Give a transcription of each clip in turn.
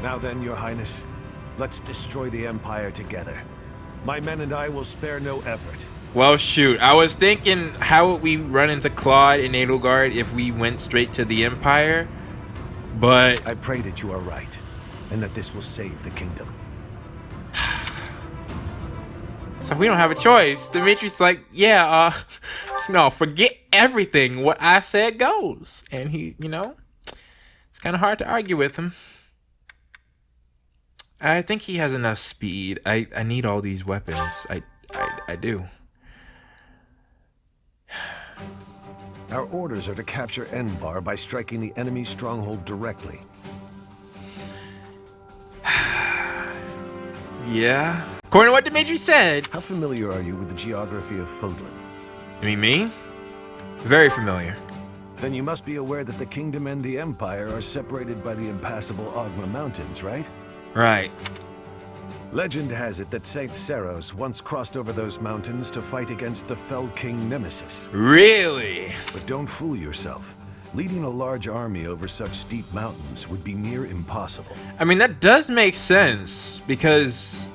Now then, Your Highness, let's destroy the Empire together. My men and I will spare no effort. Well, shoot. I was thinking, how would we run into Claude and Edelgard if we went straight to the Empire? But I pray that you are right, and that this will save the kingdom. so we don't have a choice. Dimitri's like, yeah, no, forget everything. What I said goes. And he, you know, it's kind of hard to argue with him. I think he has enough speed. I need all these weapons. I do. Our orders are to capture Enbar by striking the enemy's stronghold directly. Yeah. According to what Dimitri said. How familiar are you with the geography of Fodlan? You mean me? Very familiar. Then you must be aware that the kingdom and the Empire are separated by the impassable Ogma Mountains, right? Right. Legend has it that Saint Seros once crossed over those mountains to fight against the Fell King Nemesis. Really? But don't fool yourself. Leading a large army over such steep mountains would be near impossible. I mean, that does make sense, because...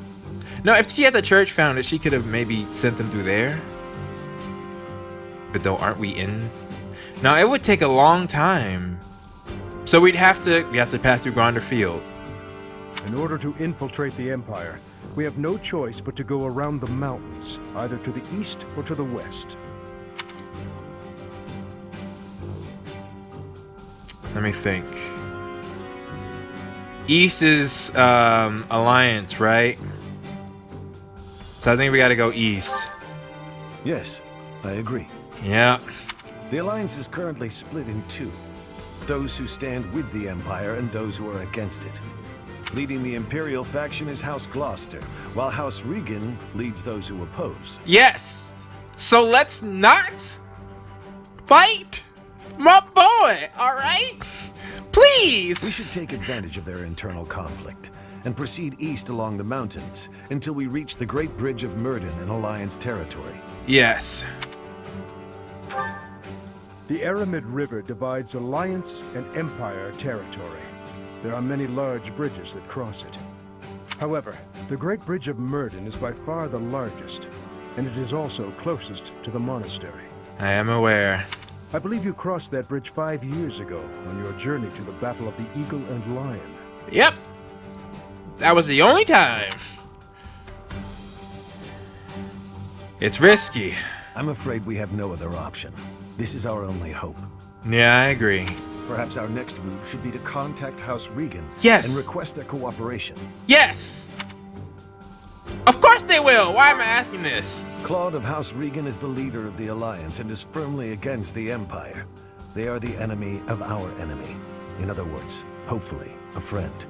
No, if she had the church founded, she could have maybe sent them through there. But though, aren't we in... No, it would take a long time. So we'd have to pass through Gronder Field. In order to infiltrate the Empire, we have no choice but to go around the mountains, either to the east or to the west. Let me think. East is Alliance, right? So I think we gotta go east. Yes, I agree. Yeah. The Alliance is currently split in two. Those who stand with the Empire and those who are against it. Leading the Imperial faction is House Gloucester, while House Regan leads those who oppose. Yes! So let's not fight my boy, alright? Please! We should take advantage of their internal conflict and proceed east along the mountains until we reach the Great Bridge of Myrden in Alliance territory. Yes. The Aramid River divides Alliance and Empire territory. There are many large bridges that cross it. However, the Great Bridge of Myrden is by far the largest, and it is also closest to the Monastery. I am aware. I believe you crossed that bridge 5 years ago on your journey to the Battle of the Eagle and Lion. Yep. That was the only time. It's risky. I'm afraid we have no other option. This is our only hope. Yeah, I agree. Perhaps our next move should be to contact House Regan Yes. and request their cooperation. Yes! Of course they will! Why am I asking this? Claude of House Regan is the leader of the Alliance and is firmly against the Empire. They are the enemy of our enemy. In other words, hopefully, a friend.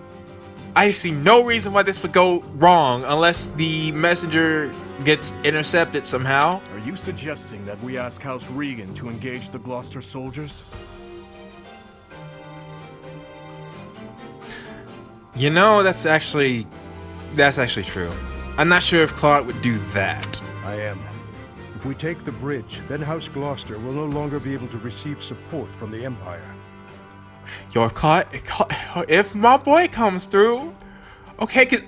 I see no reason why this would go wrong unless the messenger gets intercepted somehow. Are you suggesting that we ask House Regan to engage the Gloucester soldiers? You know, that's actually true. I'm not sure if Claude would do that. I am. If we take the bridge, then House Gloucester will no longer be able to receive support from the Empire. Yo, if my boy comes through, okay, because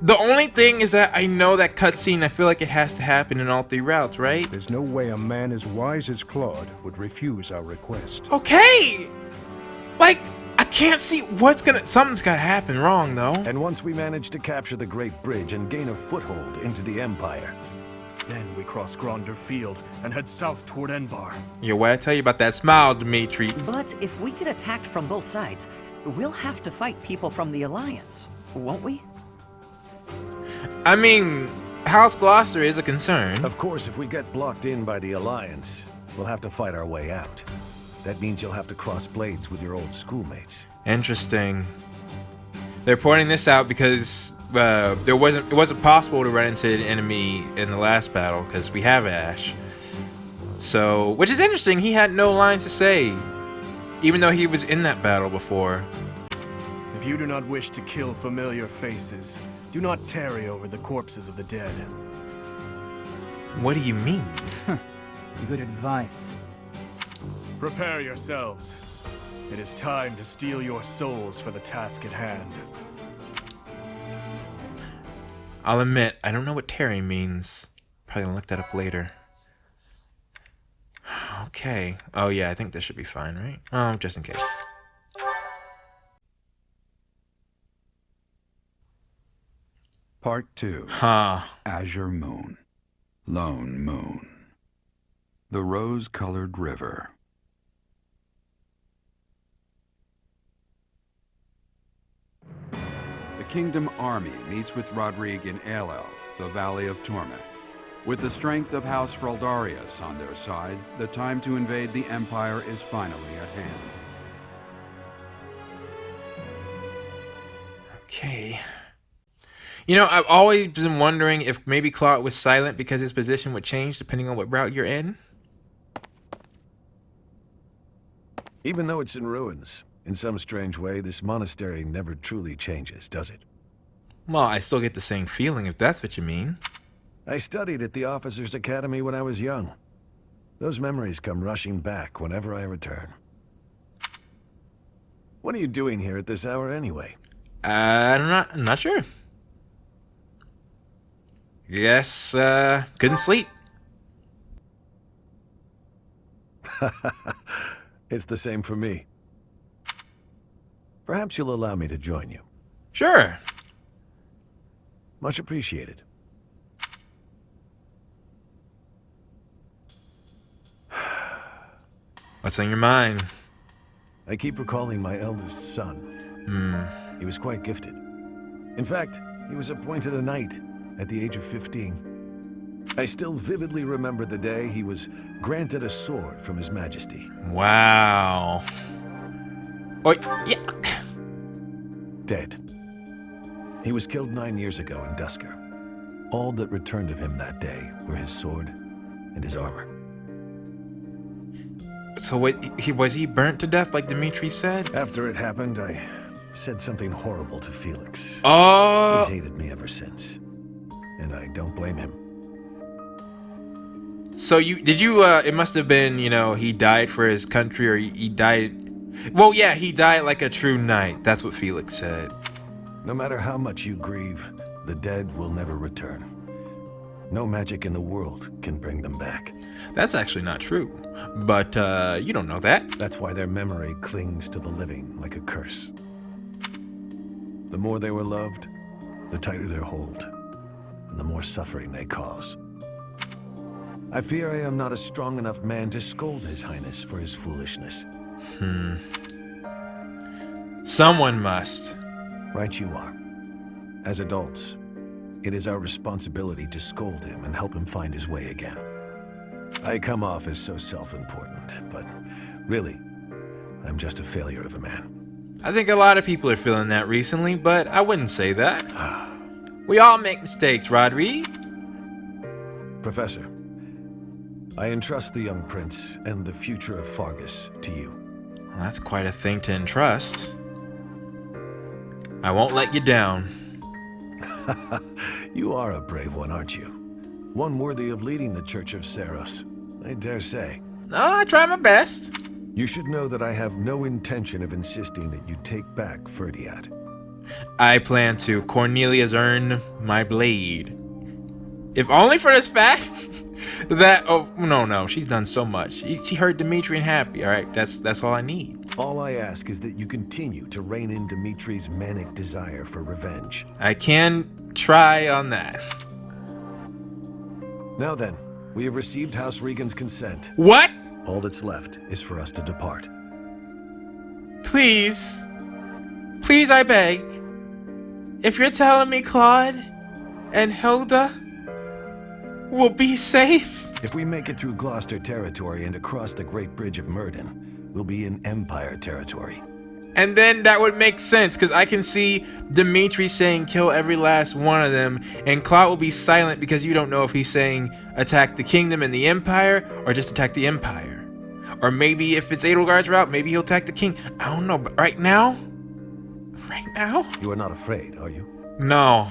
the only thing is that I know that cutscene, I feel like it has to happen in all 3 routes, right? There's no way a man as wise as Claude would refuse our request. Okay! Like, I can't see something's gotta happen wrong, though. And once we manage to capture the Great Bridge and gain a foothold into the Empire, Then we cross Gronder Field and head south toward Enbar. Yo, what I tell you about that smile, Dimitri? But if we get attacked from both sides, we'll have to fight people from the Alliance, won't we? I mean, House Gloucester is a concern. of course, if we get blocked in by the Alliance, we'll have to fight our way out. That means you'll have to cross blades with your old schoolmates. Interesting. They're pointing this out because it wasn't possible to run into an enemy in the last battle because we have Ash. So, which is interesting. He had no lines to say, even though he was in that battle before. If you do not wish to kill familiar faces, do not tarry over the corpses of the dead. What do you mean? Good advice. Prepare yourselves. It is time to steel your souls for the task at hand. I'll admit, I don't know what Terry means. Probably gonna look that up later. Okay. Oh yeah, I think this should be fine, right? Oh, just in case. Part 2. Azure Moon. Lone Moon. The Rose-Colored River. The Kingdom Army meets with Rodrigue in Aelel, the Valley of Torment. With the strength of House Fraldarius on their side, the time to invade the Empire is finally at hand. Okay. You know, I've always been wondering if maybe Claude was silent because his position would change depending on what route you're in. Even though it's in ruins, in some strange way, this monastery never truly changes, does it? Well, I still get the same feeling, if that's what you mean. I studied at the Officers' Academy when I was young. Those memories come rushing back whenever I return. What are you doing here at this hour anyway? I'm not sure. Yes, couldn't sleep. It's the same for me. Perhaps you'll allow me to join you. Sure. Much appreciated. What's on your mind? I keep recalling my eldest son. He was quite gifted. In fact, he was appointed a knight at the age of 15. I still vividly remember the day he was granted a sword from His Majesty. Wow. Oh, yuck. Dead. He was killed 9 years ago in Dusker. All that returned of him that day were his sword and his armor. So was he burnt to death like Dimitri said? After it happened, I said something horrible to Felix. Oh! He's hated me ever since. And I don't blame him. So it must have been, he died for his country, or he died... Well, yeah, he died like a true knight. That's what Felix said. No matter how much you grieve, the dead will never return. No magic in the world can bring them back. That's actually not true. But, you don't know that. That's why their memory clings to the living like a curse. The more they were loved, the tighter their hold, and the more suffering they cause. I fear I am not a strong enough man to scold His Highness for his foolishness. Someone must. Right you are. As adults, it is our responsibility to scold him and help him find his way again. I come off as so self-important, but really, I'm just a failure of a man. I think a lot of people are feeling that recently, but I wouldn't say that. We all make mistakes, Rodrigue. Professor, I entrust the young prince and the future of Fargus to you. Well, that's quite a thing to entrust. I won't let you down. You are a brave one, aren't you? One worthy of leading the Church of Seros, I dare say. Oh, I try my best. You should know that I have no intention of insisting that you take back Ferdiat. I plan to Cornelia's earn my blade. If only for this fact that... Oh, no, she's done so much. She heard Dimitri and happy, all right? That's all I need. All I ask is that you continue to rein in Dimitri's manic desire for revenge. I can try on that. Now then, we have received House Regan's consent. What? All that's left is for us to depart. Please. Please, I beg. If you're telling me Claude and Hilda will be safe... If we make it through Gloucester territory and across the Great Bridge of Murden, we'll be in Empire territory. And then that would make sense, because I can see Dimitri saying kill every last one of them, and Claude will be silent because you don't know if he's saying attack the kingdom and the Empire, or just attack the Empire. Or maybe if it's Edelgard's route, maybe he'll attack the king. I don't know, but right now? You are not afraid, are you? No.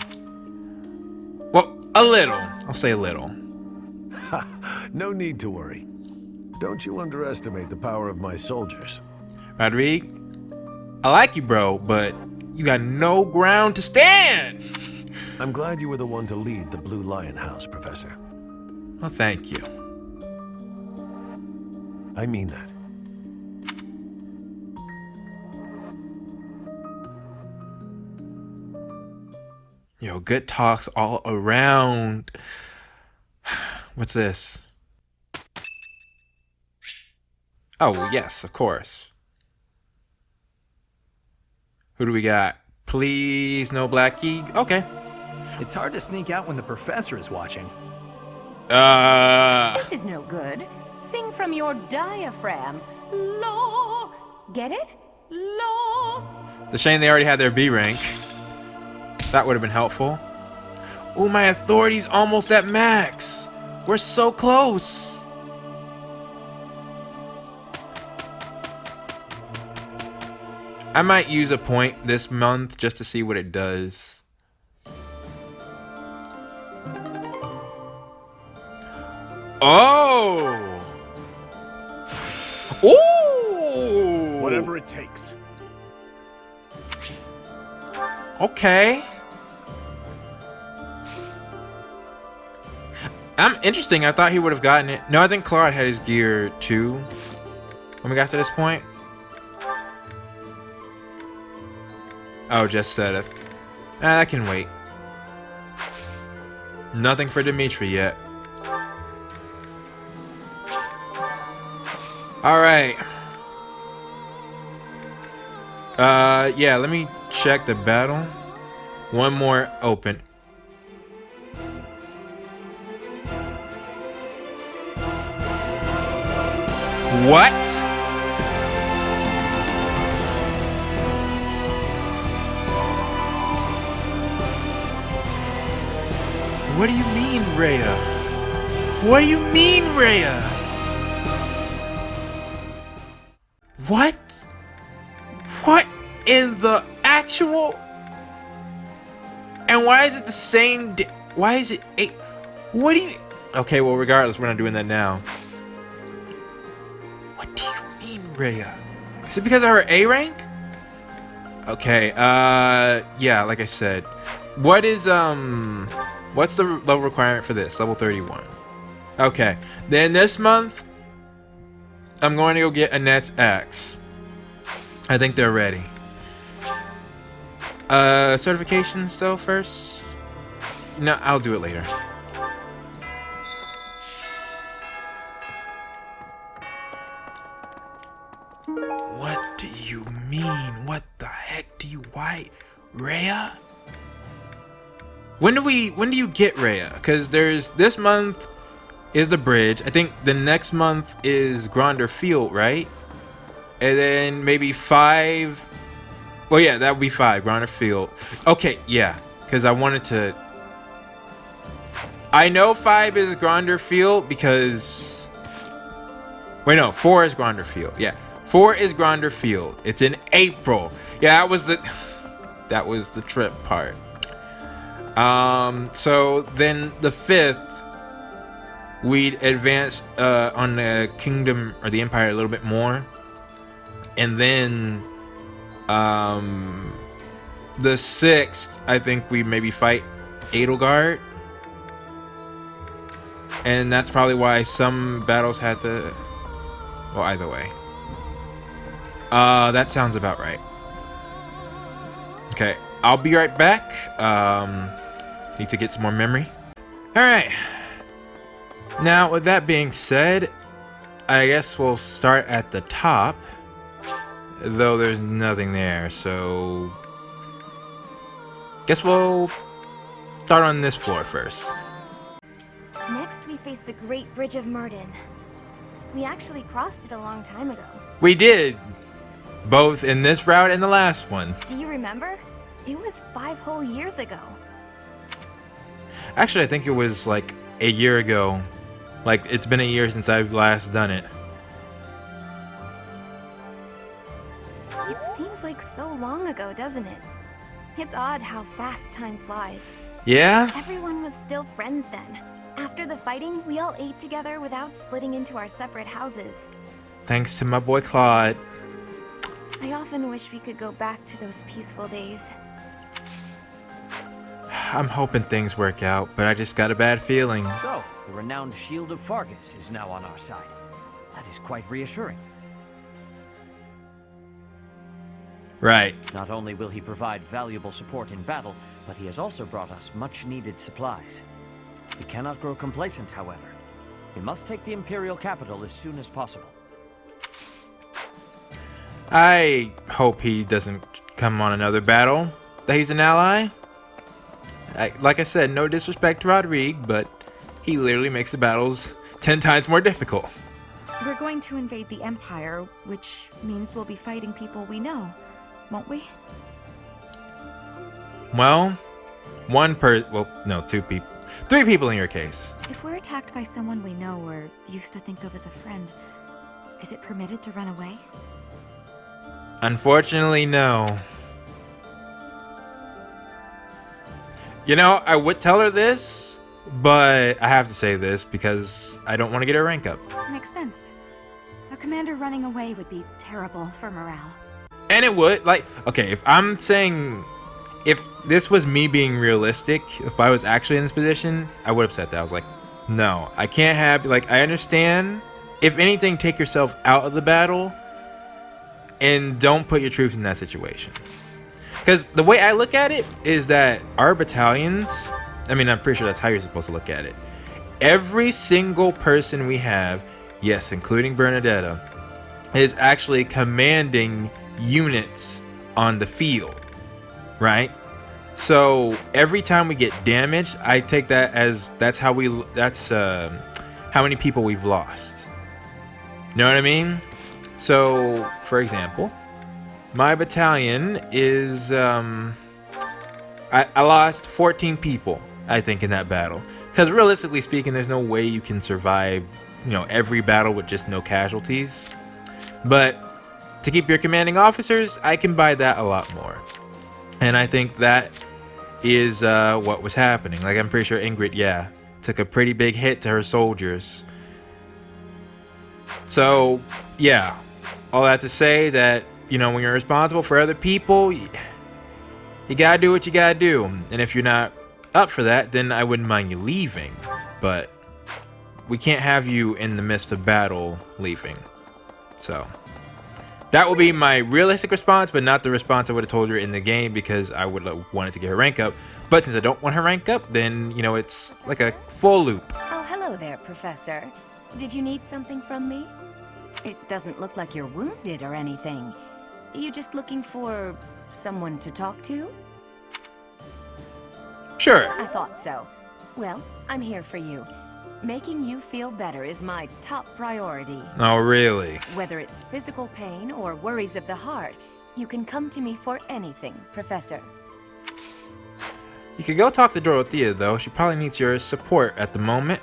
Well, a little. I'll say a little. No need to worry. Don't you underestimate the power of my soldiers. Rodrigue, I like you, bro, but you got no ground to stand. I'm glad you were the one to lead the Blue Lion House, Professor. Well, thank you. I mean that. Yo, good talks all around. What's this? Oh, yes, of course. Who do we got? Please, no Black Key. Okay. It's hard to sneak out when the professor is watching. This is no good. Sing from your diaphragm. Law. Get it? Law. The shame they already had their B rank. That would have been helpful. Ooh, my authority's almost at max. We're so close. I might use a point this month just to see what it does. Oh! Ooh! Whatever it takes. Okay. Interesting. I thought he would have gotten it. No, I think Claude had his gear too when we got to this point. Oh, just Seth. That can wait. Nothing for Dimitri yet. Alright. Yeah, let me check the battle. One more open. What? What do you mean, Rhea? What do you mean, Rhea? What? What in the actual? And why is it the same? Why is it 8? What do you? Okay, well, regardless, we're not doing that now. What do you mean, Rhea? Is it because of her A rank? Okay, yeah, like I said. What is, what's the level requirement for this? Level 31. Okay, then this month, I'm going to go get Annette's axe. I think they're ready. Certifications though first? No, I'll do it later. What do you mean? What the heck do you why? Rhea? When do you get Rhea? Because there's this month is the bridge. I think the next month is Gronder Field, right? And then maybe 5. Well, yeah, that would be 5. Gronder Field. Okay, yeah. Because I wanted to. I know 5 is Gronder Field because. Wait, no. 4 is Gronder Field. Yeah. 4 is Gronder Field. It's in April. Yeah, that was the. That was the trip part. So then the 5th, we'd advance on the kingdom or the empire a little bit more, and then the 6th, I think we maybe fight Edelgard, and that's probably why some battles had to. Well, either way. That sounds about right. Okay, I'll be right back. Need to get some more memory. Alright. Now, with that being said, I guess we'll start at the top. Though there's nothing there, so... Guess we'll start on this floor first. Next, we face the Great Bridge of Murden. We actually crossed it a long time ago. We did! Both in this route and the last one. Do you remember? It was 5 whole years ago. Actually, I think it was like a year ago. Like, it's been a year since I've last done it. It seems like so long ago, doesn't it? It's odd how fast time flies. Yeah? Everyone was still friends then. After the fighting, we all ate together without splitting into our separate houses. Thanks to my boy Claude. I often wish we could go back to those peaceful days. I'm hoping things work out, but I just got a bad feeling. So, the renowned Shield of Fargus is now on our side. That is quite reassuring. Right. Not only will he provide valuable support in battle, but he has also brought us much-needed supplies. We cannot grow complacent, however. We must take the Imperial capital as soon as possible. I hope he doesn't come on another battle, that he's an ally. Like I said, no disrespect to Rodrigue, but he literally makes the battles 10 times more difficult. We're going to invade the Empire, which means we'll be fighting people we know, won't we? Well, two people. 3 people in your case. If we're attacked by someone we know or used to think of as a friend, is it permitted to run away? Unfortunately, no. You know, I would tell her this, but I have to say this because I don't want to get her rank up. Makes sense. A commander running away would be terrible for morale. And it would, okay, if this was me being realistic, if I was actually in this position, I would have said that. I was like, no, I can't have, I understand. If anything, take yourself out of the battle and don't put your troops in that situation. Because the way I look at it is that our battalions, I'm pretty sure that's how you're supposed to look at it. Every single person we have, yes, including Bernadetta, is actually commanding units on the field, right? So every time we get damaged, I take that as that's how many people we've lost. You know what I mean? So, for example, my battalion is, I lost 14 people, I think, in that battle. Because realistically speaking, there's no way you can survive, every battle with just no casualties. But to keep your commanding officers, I can buy that a lot more. And I think that is what was happening. I'm pretty sure Ingrid, took a pretty big hit to her soldiers. So, yeah. All that to say that, when you're responsible for other people, you gotta do what you gotta do. And if you're not up for that, then I wouldn't mind you leaving. But we can't have you in the midst of battle leaving. So that will be my realistic response, but not the response I would have told her in the game, because I would have wanted to get her rank up. But since I don't want her rank up, then, it's like a full loop. Oh, hello there, Professor. Did you need something from me? It doesn't look like you're wounded or anything. You just looking for someone to talk to? Sure. I thought so. Well, I'm here for you. Making you feel better is my top priority. Oh, really? Whether it's physical pain or worries of the heart, you can come to me for anything, Professor. You could go talk to Dorothea, though. She probably needs your support at the moment.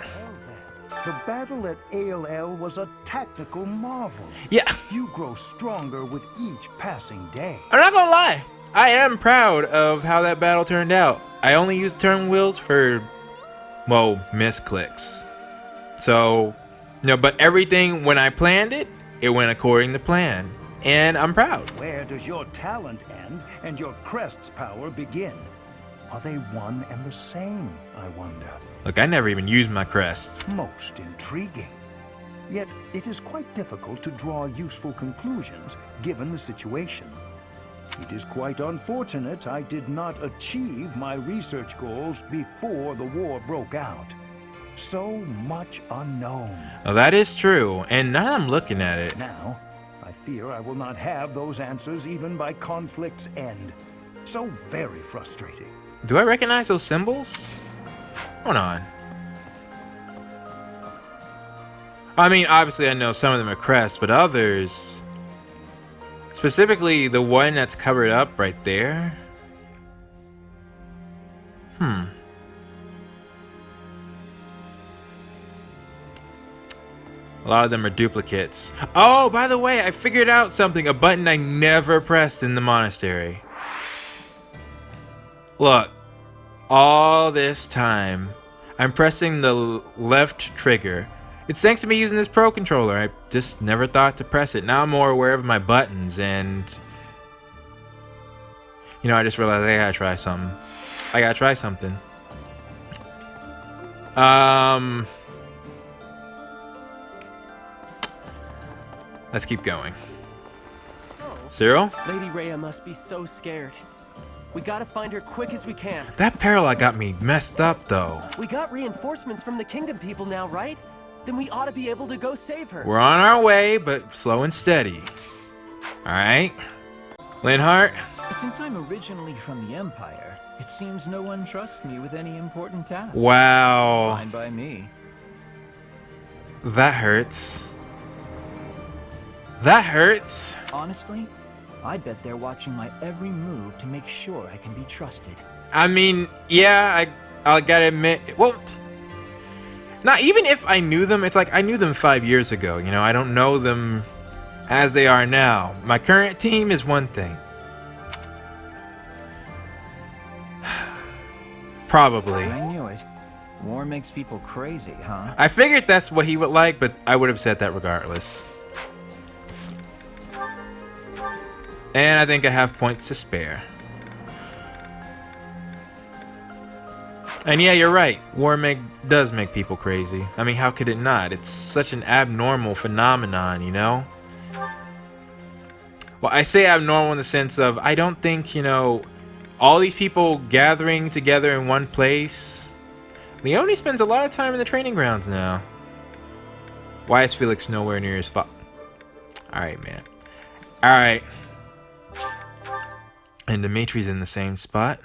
The battle at ALL was a tactical marvel. Yeah. You grow stronger with each passing day. I'm not gonna lie. I am proud of how that battle turned out. I only used turn wheels for, misclicks. So, but everything, when I planned it, it went according to plan. And I'm proud. Where does your talent end and your crest's power begin? Are they one and the same, I wonder? Look, I never even used my crest. Most intriguing. Yet, it is quite difficult to draw useful conclusions given the situation. It is quite unfortunate I did not achieve my research goals before the war broke out. So much unknown. Well, that is true, and now that I'm looking at it. Now, I fear I will not have those answers even by conflict's end. So very frustrating. Do I recognize those symbols? Hold on. Obviously I know some of them are crests, but others... Specifically, the one that's covered up right there. A lot of them are duplicates. Oh, by the way, I figured out something. A button I never pressed in the monastery. Look. All this time, I'm pressing the left trigger. It's thanks to me using this Pro Controller. I just never thought to press it. Now I'm more aware of my buttons, and... I just realized I gotta try something. I gotta try something. Let's keep going. Cyril? Lady Rhea must be so scared. We gotta find her quick as we can. That parallel got me messed up, though. We got reinforcements from the kingdom people now, right? Then we ought to be able to go save her. We're on our way, but slow and steady. Alright. Linhart? Since I'm originally from the Empire, it seems no one trusts me with any important tasks. Wow. Fine by me. That hurts. That hurts. Honestly, I bet they're watching my every move to make sure I can be trusted. I mean, yeah, I gotta admit, well, not even if I knew them, it's like I knew them 5 years ago, you know, I don't know them as they are now. My current team is one thing. Probably. I knew it. War makes people crazy, huh? I figured that's what he would like, but I would have said that regardless. And I think I have points to spare. And yeah, you're right. War does make people crazy. I mean, how could it not? It's such an abnormal phenomenon, you know? Well, I say abnormal in the sense of, I don't think, you know, all these people gathering together in one place. Leone spends a lot of time in the training grounds now. Why is Felix nowhere near his father? Alright, man. Alright. And Dimitri's in the same spot.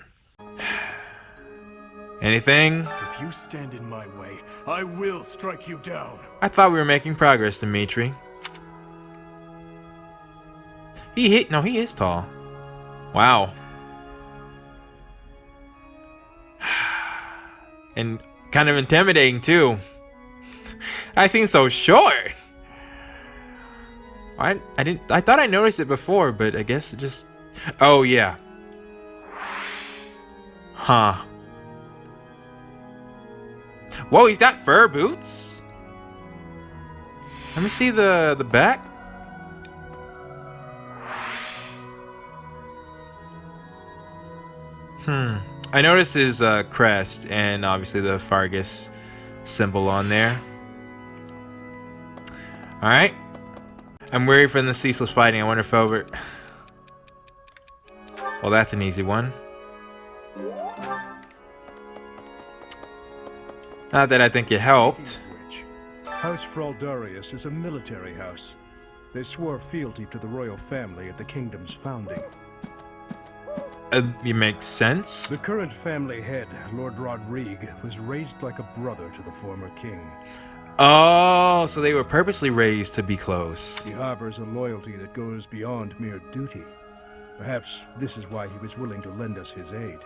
Anything? If you stand in my way, I will strike you down. I thought we were making progress, Dimitri. No, he is tall. Wow. And kind of intimidating too. I seem so short. I thought I noticed it before, but I guess it just. Oh yeah. Huh. Whoa, he's got fur boots. Let me see the back. I noticed his crest and obviously the Fargus symbol on there. Alright. I'm weary from the ceaseless fighting. I wonder if over. Well, that's an easy one. Not that I think it helped. House Fraldarius is a military house. They swore fealty to the royal family at the kingdom's founding. It makes sense. The current family head, Lord Rodrigue, was raised like a brother to the former king. Oh, so they were purposely raised to be close. He harbors a loyalty that goes beyond mere duty. Perhaps this is why he was willing to lend us his aid.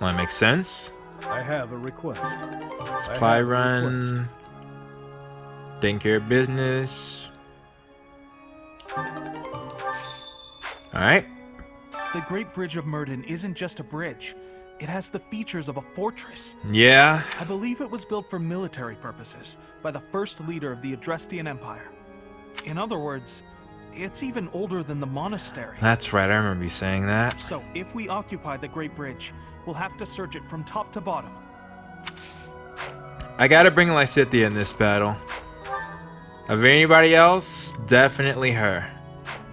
Well, that makes sense. I have a request. Supply run. Taking care of business. Alright. The Great Bridge of Murden isn't just a bridge. It has the features of a fortress. Yeah. I believe it was built for military purposes by the first leader of the Adrestian Empire. In other words, it's even older than the monastery. That's right, I remember you saying that. So, if we occupy the Great Bridge, we'll have to search it from top to bottom. I gotta bring Lysithea in this battle. Of anybody else, definitely her.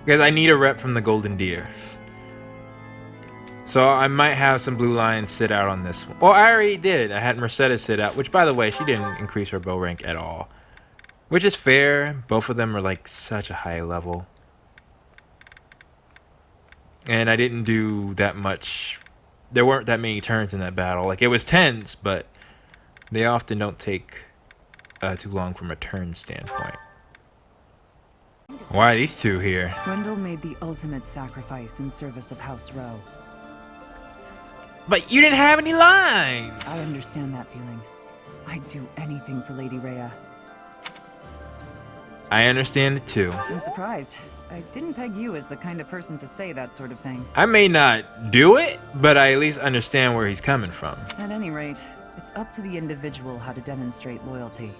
Because I need a rep from the Golden Deer. So I might have some Blue Lions sit out on this one. Well, I already did. I had Mercedes sit out, which, by the way, she didn't increase her bow rank at all. Which is fair. Both of them are like such a high level. And I didn't do that much. There weren't that many turns in that battle. Like, it was tense, but they often don't take too long from a turn standpoint. Why are these two here? Grendel made the ultimate sacrifice in service of House Rowe. But you didn't have any lines! I understand that feeling. I'd do anything for Lady Rhea. I understand it too. I'm surprised. I didn't peg you as the kind of person to say that sort of thing. I may not do it, but I at least understand where he's coming from. At any rate, it's up to the individual how to demonstrate loyalty.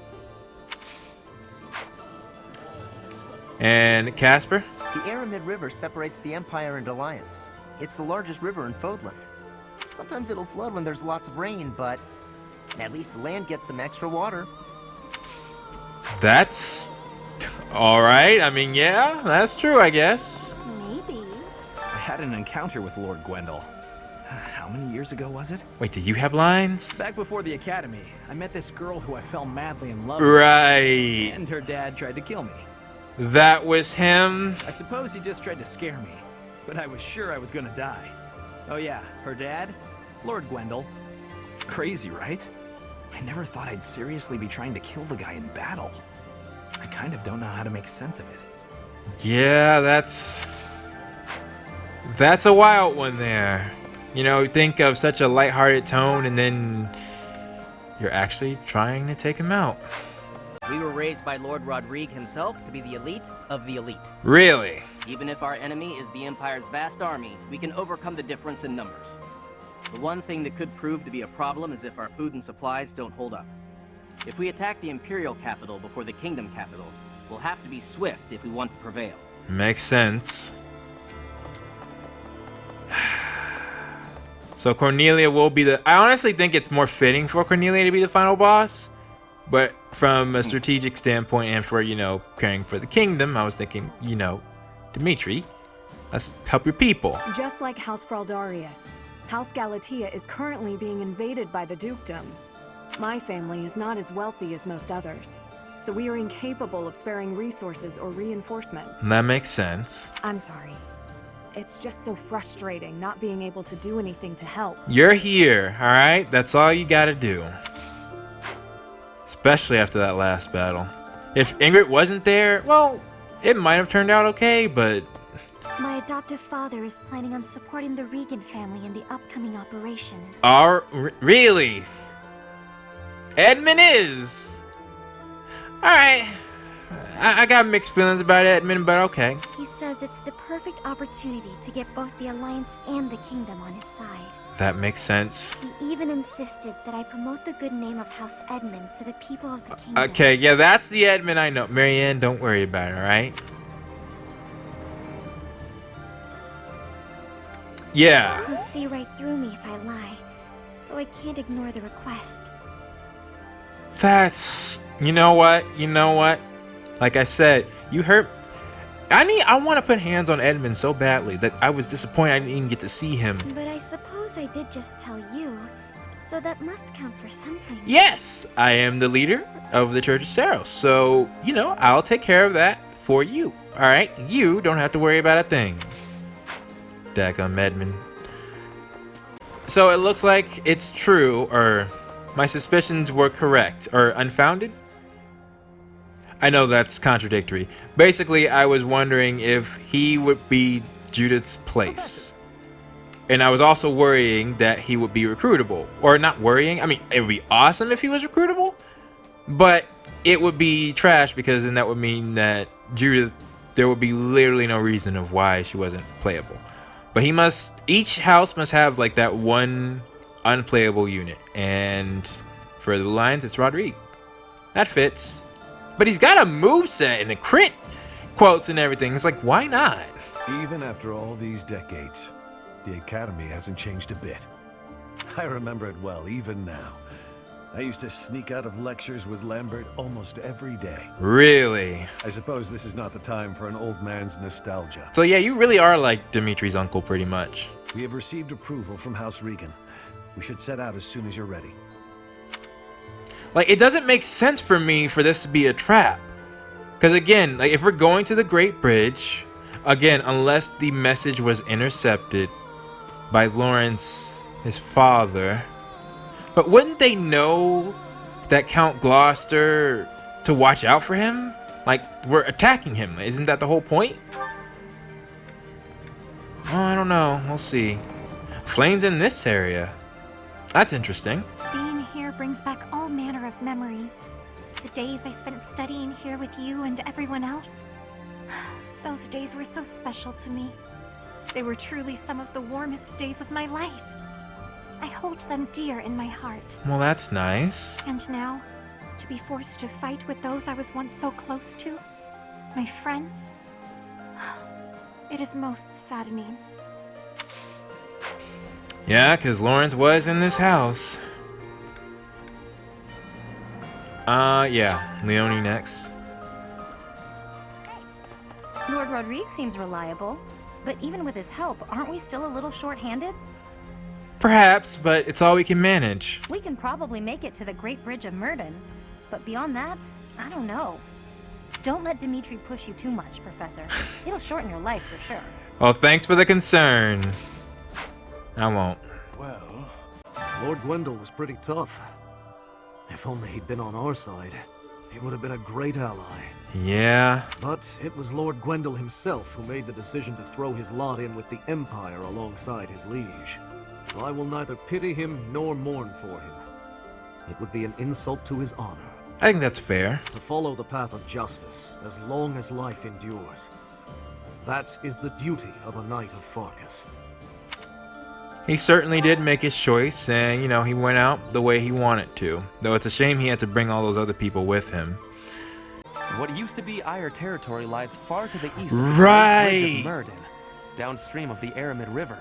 And Casper? The Aramid River separates the Empire and Alliance. It's the largest river in Fodlan. Sometimes it'll flood when there's lots of rain, but at least the land gets some extra water. That's alright. I mean, yeah, that's true, I guess. Maybe. I had an encounter with Lord Gwendol. How many years ago was it? Wait, did you have lines? Back before the academy, I met this girl who I fell madly in love with. Right. And her dad tried to kill me. That was him. I suppose he just tried to scare me, but I was sure I was gonna die. Oh yeah, her dad? Lord Gwendol. Crazy, right? I never thought I'd seriously be trying to kill the guy in battle. I kind of don't know how to make sense of it. Yeah, that's a wild one there. You know, think of such a lighthearted tone and then you're actually trying to take him out. We were raised by Lord Rodrigue himself to be the elite of the elite. Really? Even if our enemy is the Empire's vast army, we can overcome the difference in numbers. The one thing that could prove to be a problem is if our food and supplies don't hold up. If we attack the Imperial capital before the Kingdom capital, we'll have to be swift if we want to prevail. Makes sense. So Cornelia will be the... I honestly think it's more fitting for Cornelia to be the final boss. But from a strategic standpoint and for, you know, caring for the kingdom, I was thinking, you know, Dimitri, let's help your people. Just like House Fraldarius, House Galatea is currently being invaded by the dukedom. My family is not as wealthy as most others, so we are incapable of sparing resources or reinforcements. That makes sense. I'm sorry. It's just so frustrating not being able to do anything to help. You're here, all right? That's all you gotta do. Especially after that last battle. If Ingrid wasn't there, well, it might have turned out okay, but... My adoptive father is planning on supporting the Regan family in the upcoming operation. Really? Edmund is? Alright. I got mixed feelings about Edmund, but okay. He says it's the perfect opportunity to get both the Alliance and the Kingdom on his side. That makes sense. He even insisted that I promote the good name of House Edmund to the people of the Kingdom. Okay, yeah, that's the Edmund I know. Marianne, don't worry about it, alright? Yeah. He'll see right through me if I lie, so I can't ignore the request. That's... You know what? Like I said, you hurt... I want to put hands on Edmund so badly that I was disappointed I didn't even get to see him. But I suppose I did just tell you, so that must count for something. Yes, I am the leader of the Church of Saros, so, you know, I'll take care of that for you, alright? You don't have to worry about a thing. Daggum Edmund. So it looks like it's true, or my suspicions were correct, or unfounded? I know that's contradictory. Basically, I was wondering if he would be Judith's place. And I was also worrying that he would be recruitable. Or not worrying, I mean, it would be awesome if he was recruitable. But it would be trash because then that would mean that Judith, there would be literally no reason of why she wasn't playable. But each house must have like that one unplayable unit. And for the Lions, it's Rodrigue. That fits. But he's got a moveset and a crit quotes and everything. It's like, why not? Even after all these decades, the Academy hasn't changed a bit. I remember it well, even now. I used to sneak out of lectures with Lambert almost every day. Really? I suppose this is not the time for an old man's nostalgia. So yeah, you really are like Dimitri's uncle pretty much. We have received approval from House Regan. We should set out as soon as you're ready. Like, it doesn't make sense for me for this to be a trap. Because again, like if we're going to the Great Bridge, again, unless the message was intercepted by Lawrence, his father. But wouldn't they know that Count Gloucester to watch out for him? Like, we're attacking him. Isn't that the whole point? Oh, I don't know. We'll see. Flames in this area. That's interesting. Being here brings back all manner of memories. The days I spent studying here with you and everyone else. Those days were so special to me. They were truly some of the warmest days of my life. I hold them dear in my heart. Well, that's nice. And now, to be forced to fight with those I was once so close to, my friends, it is most saddening. Yeah, because Lawrence was in this house. Yeah. Leonie next. Lord Rodrigue seems reliable, but even with his help, aren't we still a little short-handed? Perhaps, but it's all we can manage. We can probably make it to the Great Bridge of Murden, but beyond that, I don't know. Don't let Dimitri push you too much, Professor. It'll shorten your life for sure. Well, thanks for the concern. I won't. Well, Lord Gwendol was pretty tough. If only he'd been on our side, he would have been a great ally. Yeah. But it was Lord Gwendol himself who made the decision to throw his lot in with the Empire alongside his liege. I will neither pity him nor mourn for him. It would be an insult to his honor. I think that's fair. To follow the path of justice as long as life endures. That is the duty of a Knight of Farkas. He certainly did make his choice, and, you know, he went out the way he wanted to. Though it's a shame he had to bring all those other people with him. What used to be Eyre territory lies far to the east Right. of the Bridge of Murden, downstream of the Aramid River.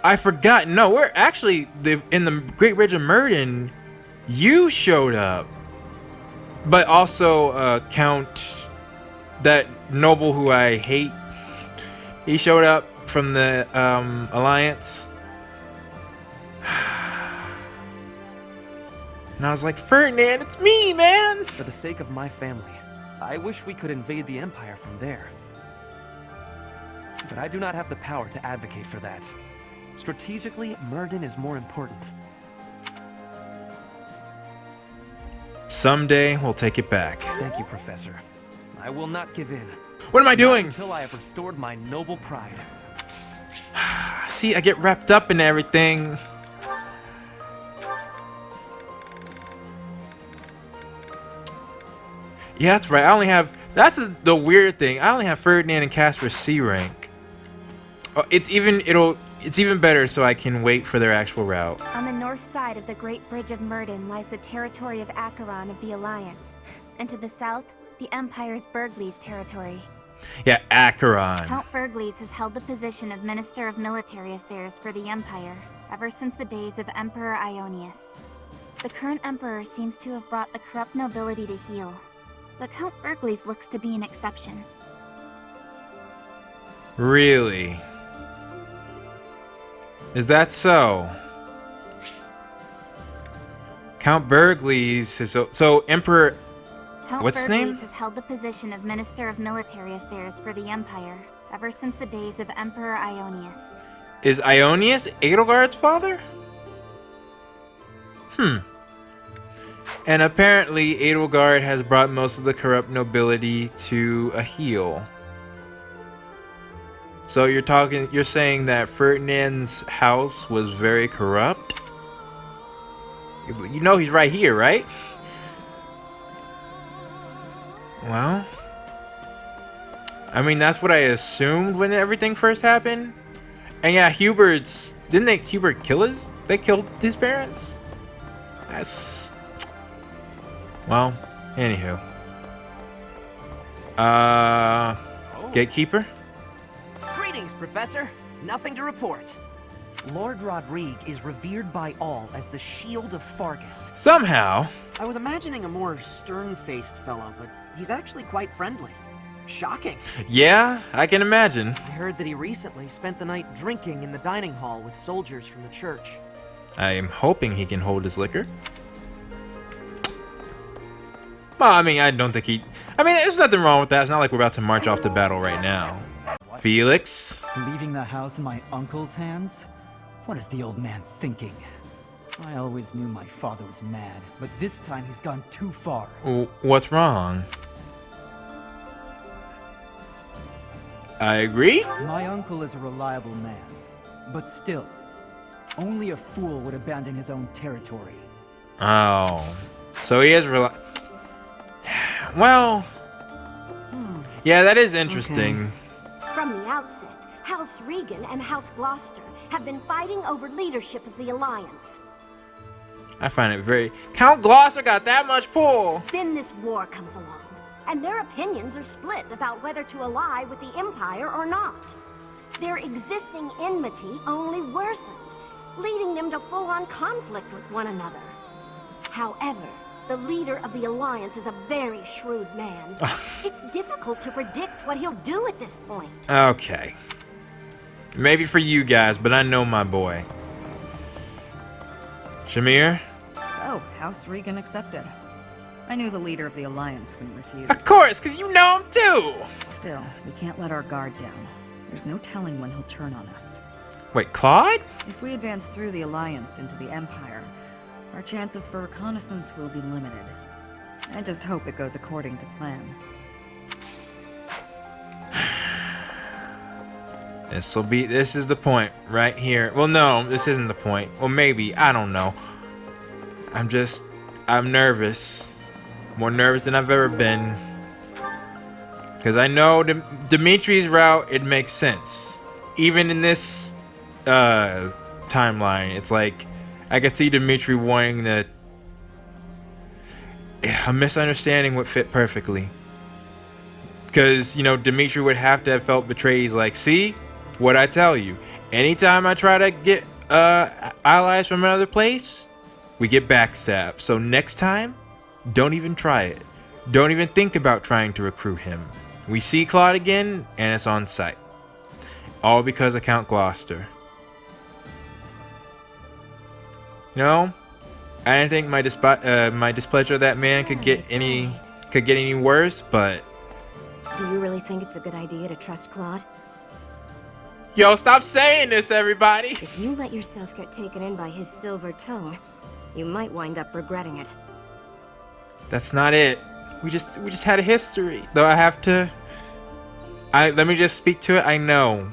I forgot. No, we're actually in the Great Bridge of Murden. You showed up, but also Count, that noble who I hate. He showed up from the Alliance, and I was like, Ferdinand, it's me, man. For the sake of my family, I wish we could invade the Empire from there. But I do not have the power to advocate for that. Strategically, Murden is more important. Someday we'll take it back. Thank you, Professor. I will not give in. What am I doing? Not until I have restored my noble pride. See, I get wrapped up in everything. Yeah, that's right. I only have... That's the weird thing. I only have Ferdinand and Casper C rank. Oh, it's even better so I can wait for their actual route. On the north side of the Great Bridge of Murden lies the territory of Acheron of the Alliance, and to the south, the Empire's Burgleys territory. Yeah, Acheron. Count Burgleys has held the position of Minister of Military Affairs for the Empire ever since the days of Emperor Ionius. The current Emperor seems to have brought the corrupt nobility to heel, but Count Burgleys looks to be an exception. Really? Is that so? Count Burgleys is so Emperor. Count What's his Burgleys name? has held the position of Minister of Military Affairs for the Empire ever since the days of Emperor Ionius. Is Ionius Edelgard's father? And apparently Edelgard has brought most of the corrupt nobility to a heel. So you're saying that Ferdinand's house was very corrupt? You know he's right here, right? Well, I mean, that's what I assumed when everything first happened. And yeah, didn't Hubert kill they killed his parents? That's, well, anywho. Gatekeeper? Greetings, Professor. Nothing to report. Lord Rodrigue is revered by all as the Shield of Farkas. Somehow. I was imagining a more stern-faced fellow, but he's actually quite friendly. Shocking. Yeah, I can imagine. I heard that he recently spent the night drinking in the dining hall with soldiers from the church. I am hoping he can hold his liquor. Well, I mean, I don't think I mean, there's nothing wrong with that. It's not like we're about to march off to battle right now. What? Felix? Leaving the house in my uncle's hands? What is the old man thinking? I always knew my father was mad, but this time he's gone too far. What's wrong? I agree. My uncle is a reliable man, but still, only a fool would abandon his own territory. Oh, so he is well, yeah, that is interesting. Okay. From the outset, House Regan and House Gloucester have been fighting over leadership of the Alliance. I find it very... Count Gloucester got that much pull. Then this war comes along, and their opinions are split about whether to ally with the Empire or not. Their existing enmity only worsened, leading them to full-on conflict with one another. However, the leader of the Alliance is a very shrewd man. It's difficult to predict what he'll do at this point. Okay. Maybe for you guys, but I know my boy. Shamir? So, House Regan accepted. I knew the leader of the Alliance wouldn't refuse. Of course, because you know him too! Still, we can't let our guard down. There's no telling when he'll turn on us. Wait, Claude? If we advance through the Alliance into the Empire, our chances for reconnaissance will be limited. I just hope it goes according to plan. This is the point right here. Well, no, this isn't the point. Well, maybe, I don't know. I'm nervous. More nervous than I've ever been. Because I know Dimitri's route, it makes sense. Even in this timeline, it's like, I could see Dimitri wanting to... A misunderstanding would fit perfectly. Because, you know, Dimitri would have to have felt betrayed. He's like, see? What'd I tell you? Anytime I try to get allies from another place, we get backstabbed. So next time, don't even try it. Don't even think about trying to recruit him. We see Claude again, and it's on sight. All because of Count Gloucester. You know, I didn't think my displeasure of that man could get any worse, but... Do you really think it's a good idea to trust Claude? Yo, stop saying this, everybody! If you let yourself get taken in by his silver tongue, you might wind up regretting it. That's not it. We just had a history. Though I have to... let me just speak to it. I know.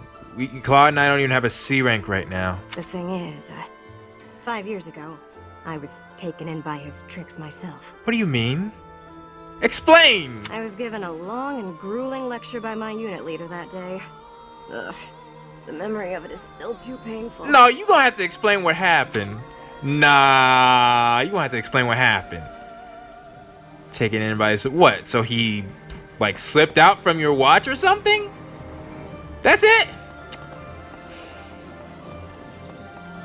Claude and I don't even have a C rank right now. The thing is, 5 years ago, I was taken in by his tricks myself. What do you mean? Explain! I was given a long and grueling lecture by my unit leader that day. Ugh. The memory of it is still too painful. No, you gonna have to explain what happened. Nah, you gonna have to explain what happened. Taken in by his... What? So he, like, slipped out from your watch or something? That's it?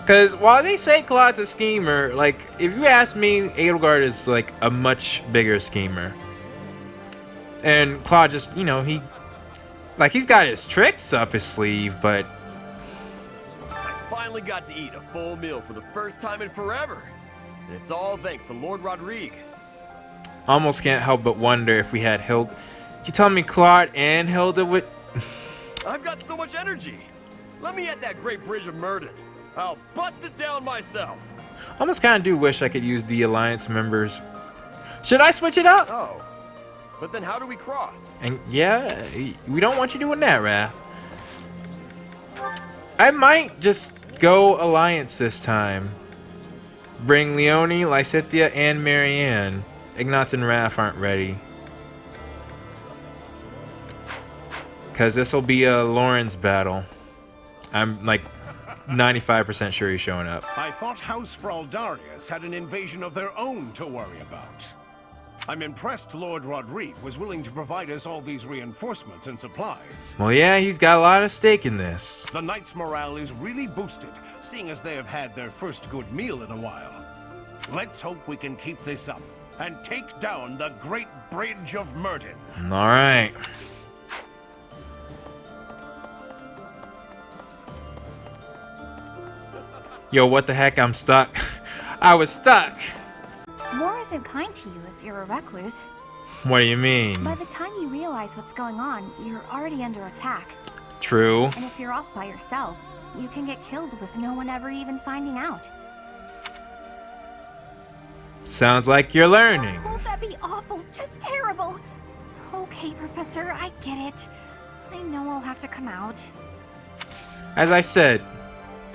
Because while they say Claude's a schemer, like, if you ask me, Edelgard is, like, a much bigger schemer. And Claude just, you know, he's got his tricks up his sleeve, but... I finally got to eat a full meal for the first time in forever. And it's all thanks to Lord Rodrigue. Almost can't help but wonder if we had Hilda... You tell me Claude and Hilda would... I've got so much energy. Let me at that great bridge of Murden. I'll bust it down myself. Almost kind of do wish I could use the Alliance members. Should I switch it up? Oh. But then how do we cross? And yeah, we don't want you doing that, Raph. I might just go Alliance this time. Bring Leone, Lysithea, and Marianne. Ignatz and Raph aren't ready. Because this will be a Lawrence battle. I'm like 95% sure he's showing up. I thought House Fraldarius had an invasion of their own to worry about. I'm impressed Lord Rodrigue was willing to provide us all these reinforcements and supplies. Well, yeah, he's got a lot of stake in this. The Knights' morale is really boosted, seeing as they have had their first good meal in a while. Let's hope we can keep this up and take down the Great Bridge of Murden. All right. Yo, what the heck? I'm stuck. I was stuck. War isn't kind to you if you're a recluse. What do you mean? By the time you realize what's going on, you're already under attack. True. And if you're off by yourself, you can get killed with no one ever even finding out. Sounds like you're learning. Won't that be awful? Just terrible. Okay, Professor, I get it. I know I'll have to come out. As I said,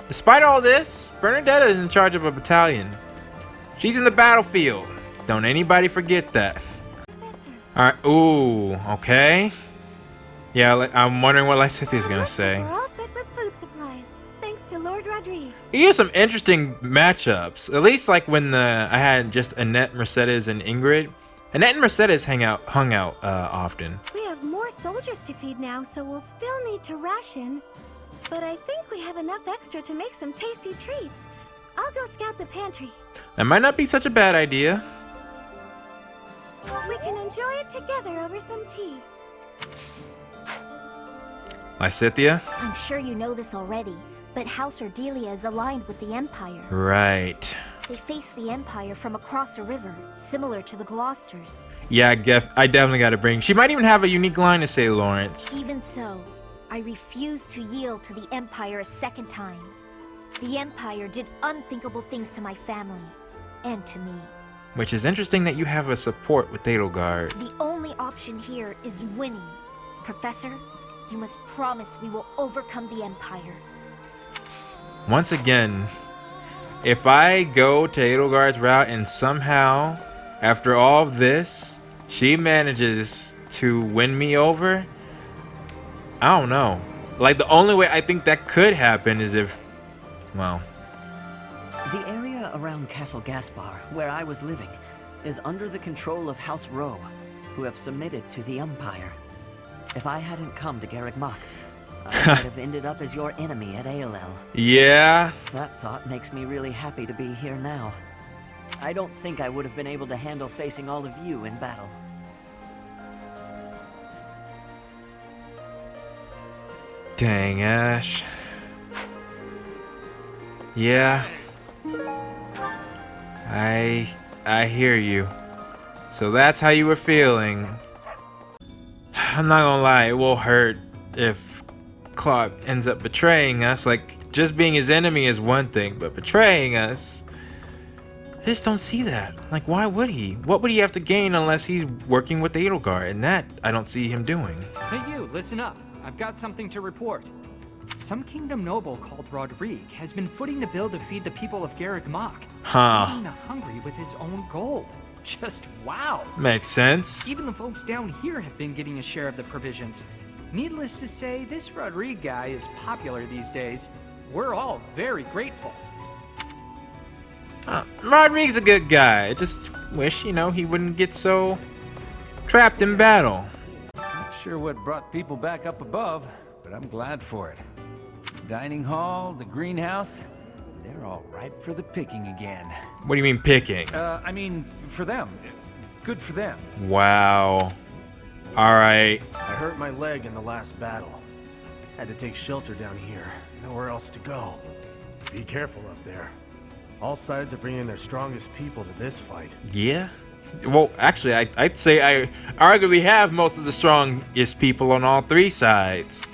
despite all this, Bernadetta is in charge of a battalion. She's in the battlefield. Don't anybody forget that. Alright, ooh, okay. Yeah, I'm wondering what Lysithea's gonna say. We're all set with food supplies, thanks to Lord Rodrigue. He has some interesting matchups. At least like when I had just Annette, Mercedes, and Ingrid. Annette and Mercedes hung out often. We have more soldiers to feed now, so we'll still need to ration. But I think we have enough extra to make some tasty treats. I'll go scout the pantry. That might not be such a bad idea. We can enjoy it together over some tea. Lysithea? I'm sure you know this already, but House Ordelia is aligned with the Empire. Right. They face the Empire from across a river, similar to the Gloucesters. Yeah, I definitely gotta bring. She might even have a unique line to say, Lawrence. Even so, I refuse to yield to the Empire a second time. The Empire did unthinkable things to my family, and to me. Which is interesting that you have a support with Edelgard. The only option here is winning. Professor, you must promise we will overcome the Empire. Once again, if I go to Edelgard's route and somehow, after all of this, she manages to win me over, I don't know. Like, the only way I think that could happen is if, well... The area around Castle Gaspar, where I was living, is under the control of House Rowe, who have submitted to the Empire. If I hadn't come to Garreg Mach, I might have ended up as your enemy at ALL. Yeah? That thought makes me really happy to be here now. I don't think I would have been able to handle facing all of you in battle. Dang, Ash. Yeah. I hear you. So that's how you were feeling. I'm not gonna lie, it will hurt if Claude ends up betraying us. Like, just being his enemy is one thing, but betraying us, I just don't see that. Like, why would he? What would he have to gain unless he's working with Edelgard? And that, I don't see him doing. Hey you, listen up. I've got something to report. Some kingdom noble called Rodrigue has been footing the bill to feed the people of Garreg Mach. Huh. Feeding the hungry with his own gold. Just wow. Makes sense. Even the folks down here have been getting a share of the provisions. Needless to say, this Rodrigue guy is popular these days. We're all very grateful. Rodrigue's a good guy. I just wish, he wouldn't get so trapped in battle. Not sure what brought people back up above, but I'm glad for it. The dining hall, the greenhouse, they're all ripe for the picking again. What do you mean picking? I mean, for them. Good for them. Wow. Alright. I hurt my leg in the last battle. Had to take shelter down here. Nowhere else to go. Be careful up there. All sides are bringing their strongest people to this fight. Yeah? Well, actually, I'd say I arguably have most of the strongest people on all three sides.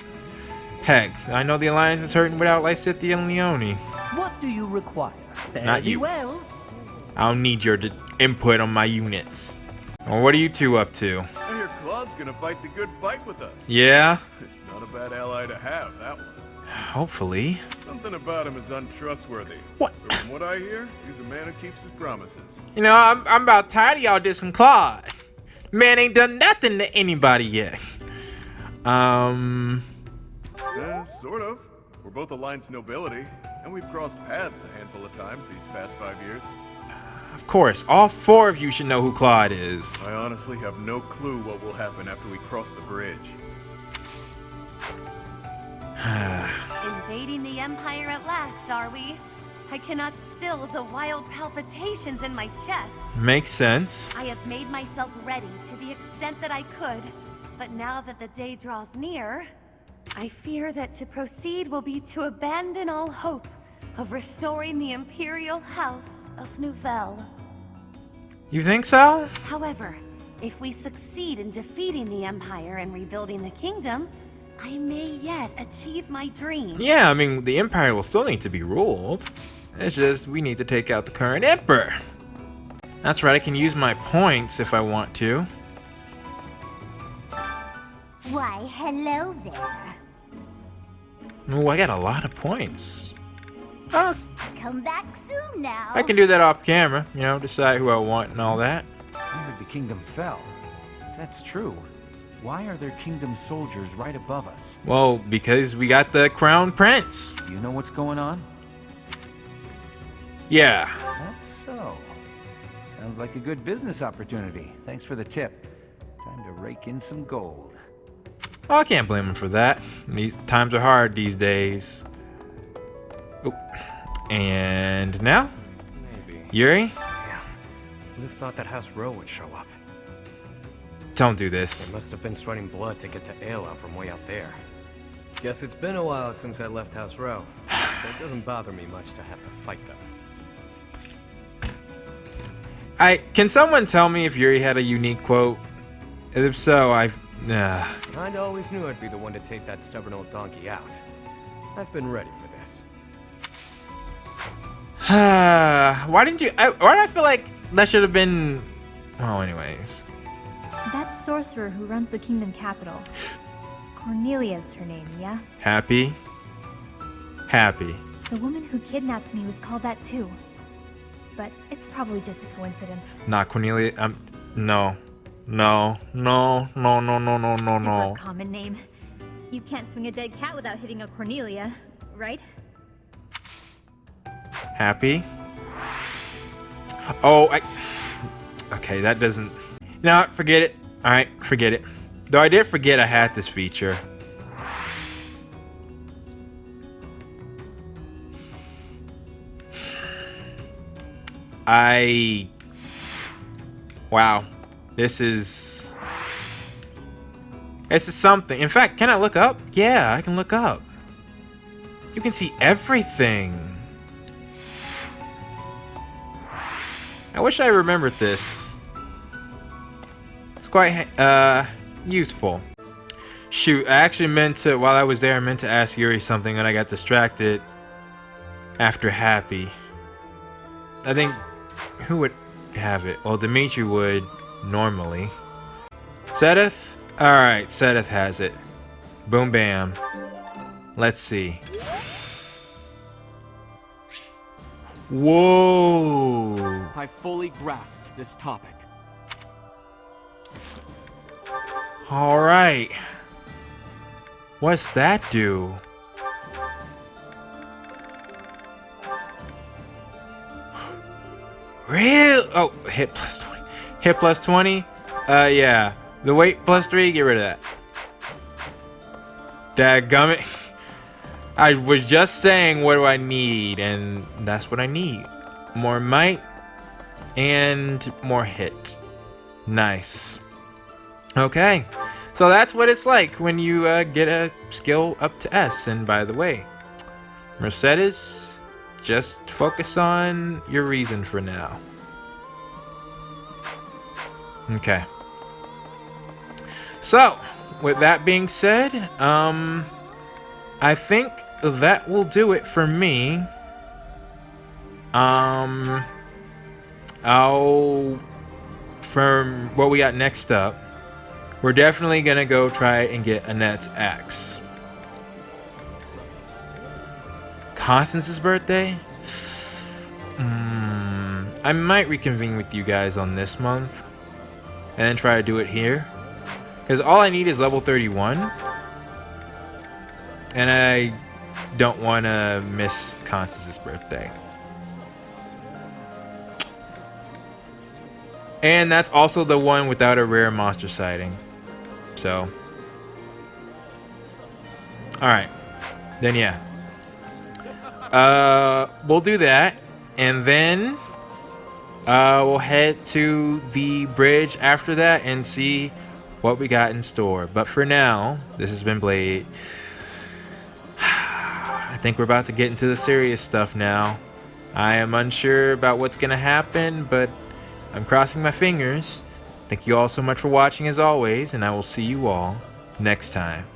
Heck, I know the Alliance is hurting without Lysithea and Leone. What do you require? Fare Not thee you. well. I don't need your input on my units. Well, what are you two up to? I hear Claude's gonna fight the good fight with us. Yeah? Not a bad ally to have, that one. Hopefully. Something about him is untrustworthy. What? But from what I hear, he's a man who keeps his promises. I'm about tired of y'all dissing Claude. Man ain't done nothing to anybody yet. Sort of. We're both Alliance nobility, and we've crossed paths a handful of times these past 5 years. Of course, all four of you should know who Claude is. I honestly have no clue what will happen after we cross the bridge. Invading the Empire at last, are we? I cannot still the wild palpitations in my chest. Makes sense. I have made myself ready to the extent that I could, but now that the day draws near, I fear that to proceed will be to abandon all hope of restoring the Imperial House of Nouvelle. You think so? However, if we succeed in defeating the Empire and rebuilding the kingdom, I may yet achieve my dream. Yeah, I mean, the Empire will still need to be ruled. It's just, we need to take out the current Emperor. That's right, I can use my points if I want to. Why, hello there. Ooh, I got a lot of points. Come back soon now. I can do that off camera, decide who I want and all that. I heard the kingdom fell. If that's true, why are there kingdom soldiers right above us? Well, because we got the Crown Prince. Do you know what's going on? Yeah. That's so. Sounds like a good business opportunity. Thanks for the tip. Time to rake in some gold. Oh, I can't blame him for that. These times are hard these days. Oop. And now? Maybe. Yuri? Yeah. Who'd have thought that House Row would show up? Don't do this. They must have been sweating blood to get to Ayla from way out there. Guess it's been a while since I left House Row. But it doesn't bother me much to have to fight them. Can someone tell me if Yuri had a unique quote? If so, Kinda always knew I'd be the one to take that stubborn old donkey out. I've been ready for this. Why didn't you? Why did I feel like that should have been? Oh, anyways. That sorcerer who runs the kingdom capital. Cornelia's her name, yeah? Happy. Happy. The woman who kidnapped me was called that too. But it's probably just a coincidence. Not Cornelia. No. Super common name. You can't swing a dead cat without hitting a Cornelia, right? Happy. Oh, okay, that doesn't. No, forget it. All right, forget it. Though I did forget I had this feature. Wow. This is something. In fact, can I look up? Yeah, I can look up. You can see everything. I wish I remembered this. It's quite useful. Shoot, I actually meant to, while I was there, I meant to ask Yuri something and I got distracted after Happy. I think, who would have it? Well, Dimitri would normally. Seteth? Alright, Seteth has it. Boom bam. Let's see. Whoa! I fully grasped this topic. Alright. What's that do? Real? Oh, hit plus 20. Hit plus 20? Yeah. The weight plus 3, get rid of that. Dadgummit. I was just saying what do I need, and that's what I need. More might and more hit. Nice. Okay. So that's what it's like when you get a skill up to S. And by the way, Mercedes, just focus on your reason for now. Okay. So, with that being said, I think that will do it for me. From what we got next up, we're definitely gonna go try and get Annette's axe. Constance's birthday? I might reconvene with you guys on this month and then try to do it here. Because all I need is level 31. And I don't want to miss Constance's birthday. And that's also the one without a rare monster sighting. So. Alright. Then yeah. We'll do that. And then we'll head to the bridge after that and see what we got in store. But for now, this has been Blade. I think we're about to get into the serious stuff now. I am unsure about what's gonna happen, but I'm crossing my fingers. Thank you all so much for watching as always, and I will see you all next time.